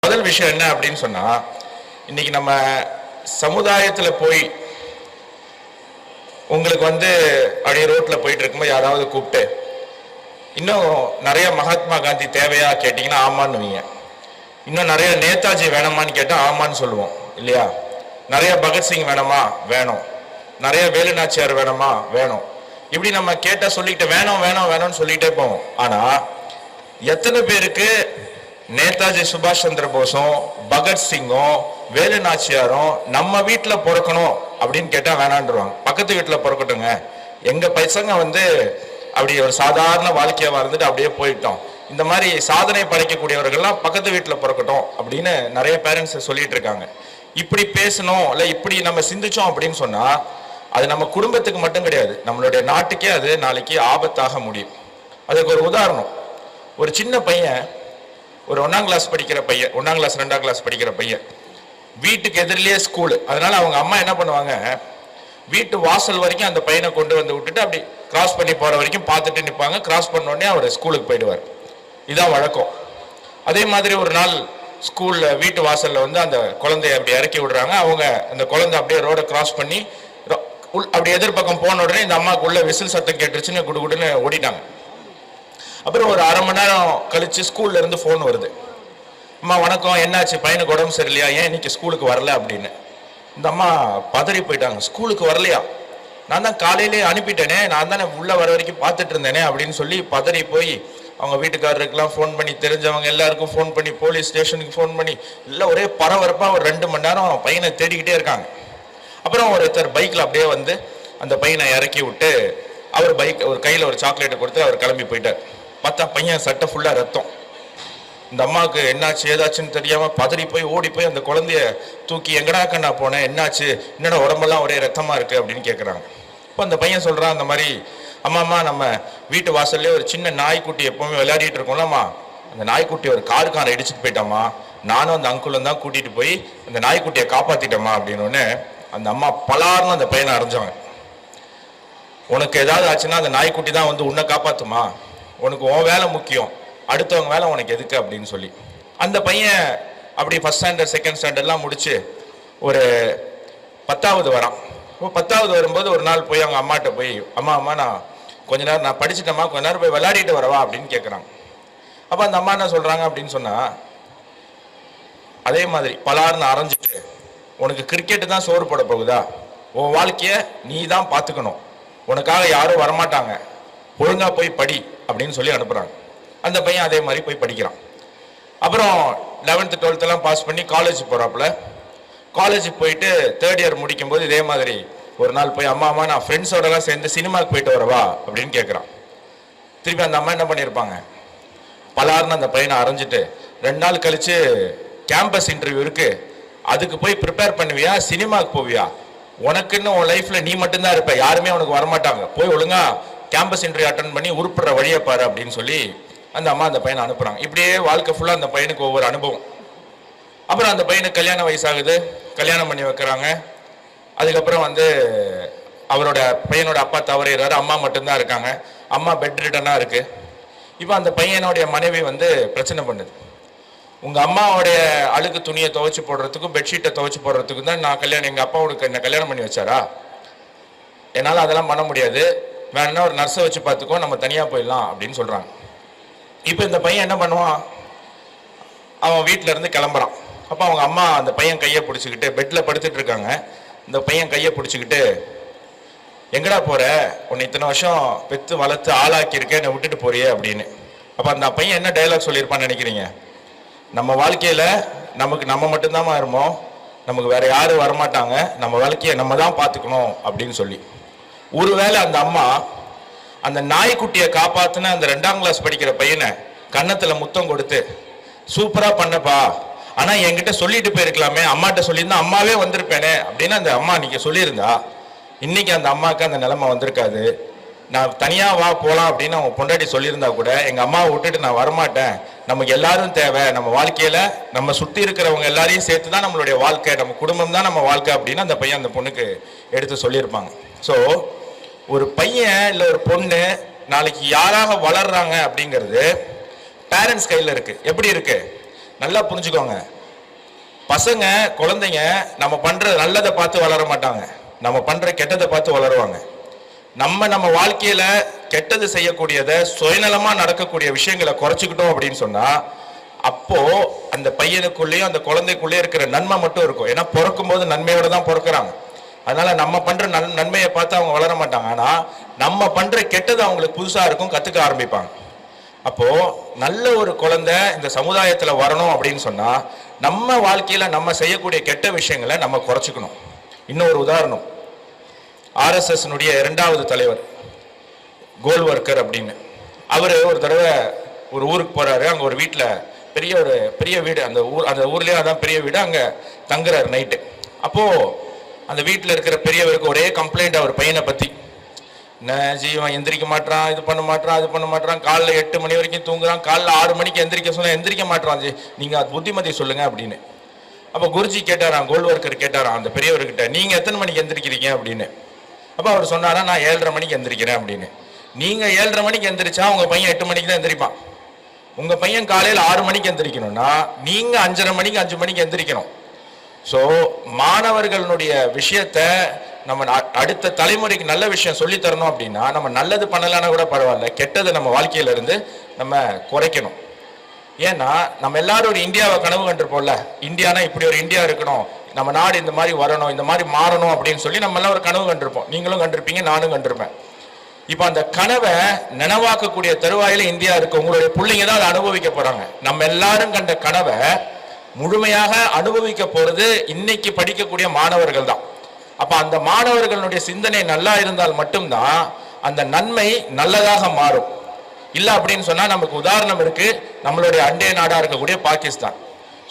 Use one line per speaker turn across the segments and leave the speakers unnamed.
முதல் விஷயம் என்ன அப்படின்னு சொன்னா, இன்னைக்கு நம்ம சமுதாயத்துல போய் உங்களுக்கு அப்படியே ரோட்ல போயிட்டு இருக்கும்போது யாராவது கூப்பிட்டு இன்னும் நிறைய மகாத்மா காந்தி தேவையா கேட்டீங்கன்னா ஆமான்னு. இன்னும் நிறைய நேதாஜி வேணுமான்னு கேட்டா ஆமான்னு சொல்லுவோம் இல்லையா? நிறைய பகத்சிங் வேணுமா? வேணும். நிறைய வேலுநாச்சியார் வேணுமா? வேணும். இப்படி நம்ம கேட்ட சொல்லிட்டு வேணும் வேணும் வேணும்னு சொல்லிட்டே போவோம். ஆனா எத்தனை பேருக்கு நேதாஜி சுபாஷ் சந்திர போஸும் பகத்சிங்கும் வேலுநாச்சியாரும் நம்ம வீட்டுல பிறக்கணும் அப்படின்னு கேட்டா வேணான்றுவாங்க. பக்கத்து வீட்டுல பிறக்கட்டுங்க, எங்க பசங்க அப்படி ஒரு சாதாரண வாழ்க்கையா வாழ்ந்துட்டு அப்படியே போயிட்டோம், இந்த மாதிரி சாதனை படைக்கக்கூடியவர்கள்லாம் பக்கத்து வீட்டுல பிறக்கட்டும் அப்படின்னு நிறைய பேரண்ட்ஸ் சொல்லிட்டு இருக்காங்க. இப்படி பேசணும் இல்ல இப்படி நம்ம சிந்திச்சோம் அப்படின்னு சொன்னா அது நம்ம குடும்பத்துக்கு மட்டும் கிடையாது, நம்மளுடைய நாட்டுக்கே அது நாளைக்கு ஆபத்தாக முடியும். அதுக்கு ஒரு உதாரணம், ஒரு சின்ன பையன், ஒரு 1ஆம் கிளாஸ் படிக்கிற பையன், 1ஆம் கிளாஸ் 2ஆம் கிளாஸ் படிக்கிற பையன், வீட்டுக்கு எதிரிலேயே ஸ்கூலு. அதனால அவங்க அம்மா என்ன பண்ணுவாங்க, வீட்டு வாசல் வரைக்கும் அந்த பையனை கொண்டு விட்டுட்டு அப்படி கிராஸ் பண்ணி போற வரைக்கும் பார்த்துட்டு நிற்பாங்க. கிராஸ் பண்ண உடனே அவர் ஸ்கூலுக்கு போயிடுவார். இதான் வழக்கம். அதே மாதிரி ஒரு நாள் ஸ்கூல்ல வீட்டு வாசல்ல அந்த குழந்தைய அப்படி இறக்கி விடுறாங்க. அவங்க அந்த குழந்தை அப்படியே ரோட கிராஸ் பண்ணி அப்படி எதிர்பக்கம் போன உடனே இந்த அம்மாவுக்கு உள்ள விசில் சத்தம் கேட்டுருச்சுன்னு குடுகுடுன்னு ஓடிட்டாங்க. அப்புறம் ஒரு அரை மணி நேரம் கழிச்சு ஸ்கூல்ல இருந்து போன் வருது. அம்மா வணக்கம், என்னாச்சு, பையனுக்கு உடம்பு சரியில்லையா, ஏன் இன்னைக்கு ஸ்கூலுக்கு வரல அப்படின்னு. இந்த அம்மா பதறி போயிட்டாங்க. ஸ்கூலுக்கு வரலையா? நான் தான் காலையிலேயே அனுப்பிட்டேனே, நான் தானே உள்ள வர வரைக்கும் பார்த்துட்டு இருந்தேனே அப்படின்னு சொல்லி பதறி போய் அவங்க வீட்டுக்காரருக்கெல்லாம் ஃபோன் பண்ணி, தெரிஞ்சவங்க எல்லாருக்கும் ஃபோன் பண்ணி, போலீஸ் ஸ்டேஷனுக்கு ஃபோன் பண்ணி, இல்லை ஒரே பரபரப்பா ஒரு 2 மணி நேரம் பையனை தேடிக்கிட்டே இருக்காங்க. அப்புறம் ஒருத்தர் பைக்ல அப்படியே அந்த பையனை இறக்கி விட்டு அவர் பைக் ஒரு கையில ஒரு சாக்லேட்டை கொடுத்து அவர் கிளம்பி போயிட்டார். பார்த்தா பையன் சட்டை ஃபுல்லா ரத்தம். இந்த அம்மாவுக்கு என்னாச்சு ஏதாச்சுன்னு தெரியாம பதறி போய் ஓடி போய் அந்த குழந்தைய தூக்கி, எங்கடா கண்ணா போனேன், என்னாச்சு, என்னோட உடம்பெல்லாம் ஒரே ரத்தமா இருக்கு அப்படின்னு கேட்குறாங்க. இப்போ அந்த பையன் சொல்றான், அந்த மாதிரி அம்மா நம்ம வீட்டு வாசல்லே ஒரு சின்ன நாய்க்குட்டி எப்பவுமே விளையாடிட்டு இருக்கோம்லம்மா, அந்த நாய்க்குட்டி ஒரு காருக்காரன் இடிச்சுட்டு போயிட்டாமா, நானும் அந்த அங்குளும் தான் கூட்டிட்டு போய் அந்த நாய்க்குட்டியை காப்பாத்திட்டோமா அப்படின்னு. அந்த அம்மா பலார்னு அந்த பையனை அரைஞ்சாங்க. உனக்கு ஏதாவது ஆச்சுன்னா அந்த நாய்க்குட்டி தான் உன்னை காப்பாத்துமா, உனக்கு உன் வேலை முக்கியம், அடுத்தவங்க வேலை உனக்கு எதுக்கு அப்படின்னு சொல்லி. அந்த பையன் அப்படி ஃபர்ஸ்ட் ஸ்டாண்டர்ட் செகண்ட் ஸ்டாண்டர்ட்லாம் முடிச்சு ஒரு 10வது வரான். 10வது வரும்போது ஒரு நாள் போய் அவங்க அம்மாட்ட போய், அம்மா நான் கொஞ்ச நேரம் நான் படிச்சுட்டேம்மா, கொஞ்ச நேரம் போய் விளையாடிட்டு வரவா அப்படின்னு கேட்குறாங்க. அப்போ அந்த அம்மா என்ன சொல்றாங்க அப்படின்னு சொன்னா, அதே மாதிரி பலார்னு அரைஞ்சிட்டு, உனக்கு கிரிக்கெட்டு தான் சோறு போட போகுதா, உன் வாழ்க்கைய நீ தான் பார்த்துக்கணும், உனக்காக யாரும் வரமாட்டாங்க, ஒழுங்கா போய் படி அப்படின்னு சொல்லி அனுப்புறாங்க. அந்த பையன் அதே மாதிரி போய் படிக்கிறான். அப்புறம் 11th 12th எல்லாம் பாஸ் பண்ணி காலேஜ் போறாப்புல. காலேஜ் போயிட்டு 3rd இயர் முடிக்கும் போது இதே மாதிரி ஒரு நாள் போய், அம்மா நான் ஃப்ரெண்ட்ஸோடலாம் சேர்ந்து சினிமாவுக்கு போயிட்டு வரவா அப்படின்னு கேட்குறான். திருப்பி அந்த அம்மா என்ன பண்ணியிருப்பாங்க, பலார்னு அந்த பையனை அரைஞ்சிட்டு, 2 நாள் கழிச்சு கேம்பஸ் இன்டர்வியூ இருக்கு, அதுக்கு போய் ப்ரிப்பேர் பண்ணுவியா, சினிமாவுக்கு போவியா, உனக்குன்னு உன் லைஃப்ல நீ மட்டும்தான் இருப்ப, யாருமே உனக்கு வரமாட்டாங்க, போய் ஒழுங்கா கேம்பஸ் இன்டர்வியூ அட்டன் பண்ணி உருப்புற வழியை பாரு அப்படின்னு சொல்லி அந்த அம்மா அந்த பையனை அனுப்புறாங்க. இப்படியே வாழ்க்கை ஃபுல்லா அந்த பையனுக்கு ஒவ்வொரு அனுபவம். அப்புறம் அந்த பையனுக்கு கல்யாண வயசாகுது, கல்யாணம் பண்ணி வைக்கிறாங்க. அதுக்கப்புறம் அவரோட பையனோட அப்பா தவறிடுறாரு, அம்மா மட்டும்தான் இருக்காங்க, அம்மா பெட் ரிட்டனா இருக்கு. இப்போ அந்த பையனுடைய மனைவி பிரச்சனை பண்ணுது, உங்க அம்மாவுடைய அழுக்கு துணியை துவைச்சு போடுறதுக்கும் பெட்ஷீட்டை துவைச்சு போடுறதுக்கும் தான் நான் எங்க அப்பா உனக்கு என்ன கல்யாணம் பண்ணி வச்சாரா, என்னால் அதெல்லாம் பண்ண முடியாது, வேணா ஒரு நர்ஸை வச்சு பார்த்துக்கோ, நம்ம தனியா போயிடலாம் அப்படின்னு சொல்றாங்க. இப்போ இந்த பையன் என்ன பண்ணுவான், அவன் வீட்டில இருந்து கிளம்புறான். அப்போ அவங்க அம்மா அந்த பையன் கையை பிடிச்சிக்கிட்டு பெட்ல படுத்துட்டு இருக்காங்க. இந்த பையன் கையை பிடிச்சிக்கிட்டு, எங்கடா போற, உன்னை இத்தனை வருஷம் பெத்து வளர்த்து ஆளாக்கி இருக்கேன், என்னை விட்டுட்டு போறியே அப்படின்னு. அப்ப அந்த பையன் என்ன டைலாக் சொல்லியிருப்பான்னு நினைக்கிறீங்க, நம்ம வாழ்க்கையில நம்ம மட்டும்தான் இருப்போம், நமக்கு வேற யாரும் வரமாட்டாங்க, நம்ம வாழ்க்கையை நம்ம தான் பார்த்துக்கணும் அப்படின்னு சொல்லி. ஒருவேளை அந்த அம்மா அந்த நாய்க்குட்டியை காப்பாத்துன அந்த 2ஆம் கிளாஸ் படிக்கிற பையனை கன்னத்துல முத்தம் கொடுத்து, சூப்பரா பண்ணப்பா, ஆனா என்கிட்ட சொல்லிட்டு போயிருக்கலாமே, அம்மாட்ட சொல்லியிருந்தா அம்மாவே வந்திருப்பேனே அப்படின்னு அந்த அம்மா நீங்க சொல்லியிருந்தா, இன்னைக்கு அந்த அம்மாவுக்கு அந்த நிலைமை வந்திருக்காது. நான் தனியா வா போலாம் அப்படின்னு அவங்க பொண்டாட்டி சொல்லியிருந்தா கூட, எங்க அம்மாவை விட்டுட்டு நான் வரமாட்டேன், நமக்கு எல்லாரும் தேவை, நம்ம வாழ்க்கையில நம்ம சுத்தி இருக்கிறவங்க எல்லாரையும் சேர்த்து தான் நம்மளுடைய வாழ்க்கை, நம்ம குடும்பம் தான் நம்ம வாழ்க்கை அப்படின்னு அந்த பையன் அந்த பொண்ணுக்கு எடுத்து சொல்லியிருப்பாங்க. ஸோ ஒரு பையன் இல்லை ஒரு பொண்ணு நாளைக்கு யாராக வளர்றாங்க அப்படிங்கிறது பேரண்ட்ஸ் கையில் இருக்கு. எப்படி இருக்கு, நல்லா புரிஞ்சுக்கோங்க. பசங்க குழந்தைங்க நம்ம பண்ற நல்லதை பார்த்து வளர மாட்டாங்க, நம்ம பண்ற கெட்டதை பார்த்து வளருவாங்க. நம்ம வாழ்க்கையில கெட்டது செய்யக்கூடியதை, சுயநலமா நடக்கக்கூடிய விஷயங்களை குறைச்சிக்கிட்டோம் அப்படின்னு சொன்னா, அப்போ அந்த பையனுக்குள்ளேயும் அந்த குழந்தைக்குள்ளேயும் இருக்கிற நன்மை மட்டும் இருக்கும். ஏன்னா பிறக்கும் போது நன்மையோட தான் பிறக்கிறாங்க. அதனால நம்ம பண்ற நன்மையை பார்த்து அவங்க வளர மாட்டாங்க. ஆனா நம்ம பண்ற கெட்டது அவங்களுக்கு புதுசா இருக்கும், கத்துக்க ஆரம்பிப்பாங்க. அப்போ நல்ல ஒரு குழந்தை இந்த சமுதாயத்துல வரணும் அப்படின்னு சொன்னா, நம்ம வாழ்க்கையில நம்ம செய்யக்கூடிய கெட்ட விஷயங்களை நம்ம குறைச்சிக்கணும். இன்னொரு உதாரணம், RSS 2வது தலைவர் கோல்வர்க்கர் அப்படின்னு, அவரு ஒரு தடவை ஒரு ஊருக்கு போறாரு. அங்க ஒரு வீட்டுல பெரிய வீடு, அந்த ஊர்லயே அதான் பெரிய வீடு, அங்க தங்குறாரு நைட்டு. அப்போ அந்த வீட்டுல இருக்கிற பெரியவருக்கு ஒரே கம்ப்ளைண்ட் அவர் பையனை பத்தி. என்ன ஜீவன் எந்திரிக்க மாட்டான், இது பண்ண மாட்டான், அது பண்ண மாட்டான், காலைல 8 மணி வரைக்கும் தூங்குறான், காலைல 6 மணிக்கு எந்திரிக்க சொன்னா எந்திரிக்க மாட்டான், நீங்க புத்திமதி சொல்லுங்க அப்படின்னு. அப்ப குருஜி கேட்டாராம், கோல்வர்க்கர் கேட்டாராம் அந்த பெரியவர்கிட்ட, நீங்க எத்தனை மணிக்கு எந்திரிக்கிறீங்க அப்படின்னு. அப்ப அவர் சொன்னாரா, நான் 7:30 மணிக்கு எந்திரிக்கிறேன் அப்படின்னு. நீங்க 7:30 மணிக்கு எந்திரிச்சா உங்க பையன் 8 மணிக்கு தான் எந்திரிப்பான். உங்க பையன் காலையில 6 மணிக்கு எந்திரிக்கணும்னா நீங்க 5:30 மணிக்கு 5 மணிக்கு எந்திரிக்கணும். ஸோ மாணவர்களுடைய விஷயத்த நம்ம அடுத்த தலைமுறைக்கு நல்ல விஷயம் சொல்லி தரணும் அப்படின்னா, நம்ம நல்லது பண்ணலான்னா கூட பரவாயில்ல, கெட்டதை நம்ம வாழ்க்கையில இருந்து நம்ம குறைக்கணும். ஏன்னா நம்ம எல்லாரும் ஒரு இந்தியாவை கனவு கண்டிருப்போம்ல, இந்தியானா இப்படி ஒரு இந்தியா இருக்கணும், நம்ம நாடு இந்த மாதிரி வரணும், இந்த மாதிரி மாறணும் அப்படின்னு சொல்லி நம்ம எல்லாம் ஒரு கனவு கண்டிருப்போம். நீங்களும் கண்டிருப்பீங்க, நானும் கண்டிருப்பேன். இப்ப அந்த கனவை நனவாக்கக்கூடிய தருவாயில இந்தியா இருக்கு. உங்களுடைய பிள்ளைங்க தான் அதை அனுபவிக்க போறாங்க. நம்ம எல்லாரும் கண்ட கனவை முழுமையாக அனுபவிக்க போறது இன்னைக்கு படிக்கக்கூடிய மாணவர்கள் தான். அப்ப அந்த மாணவர்களுடைய சிந்தனை நல்லா இருந்தால் மட்டும்தான் அந்த நன்மை நல்லதாக மாறும். இல்ல அப்படின்னு சொன்னா, நமக்கு உதாரணம் இருக்கு, நம்மளுடைய அண்டை நாடா இருக்கக்கூடிய பாகிஸ்தான்.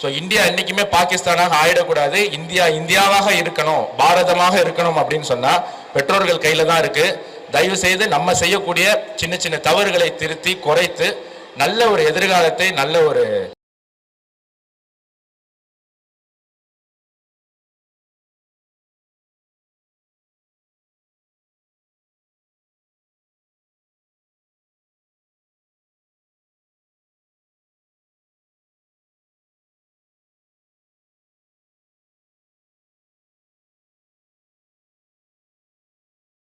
ஸோ இந்தியா என்னைக்குமே பாகிஸ்தானாக ஆயிடக்கூடாது, இந்தியா இந்தியாவாக இருக்கணும், பாரதமாக இருக்கணும் அப்படின்னு சொன்னா பெற்றோர்கள் கையில தான் இருக்கு. தயவு செய்து நம்ம செய்யக்கூடிய சின்ன சின்ன தவறுகளை திருத்தி குறைத்து நல்ல ஒரு எதிர்காலத்தை, நல்ல ஒரு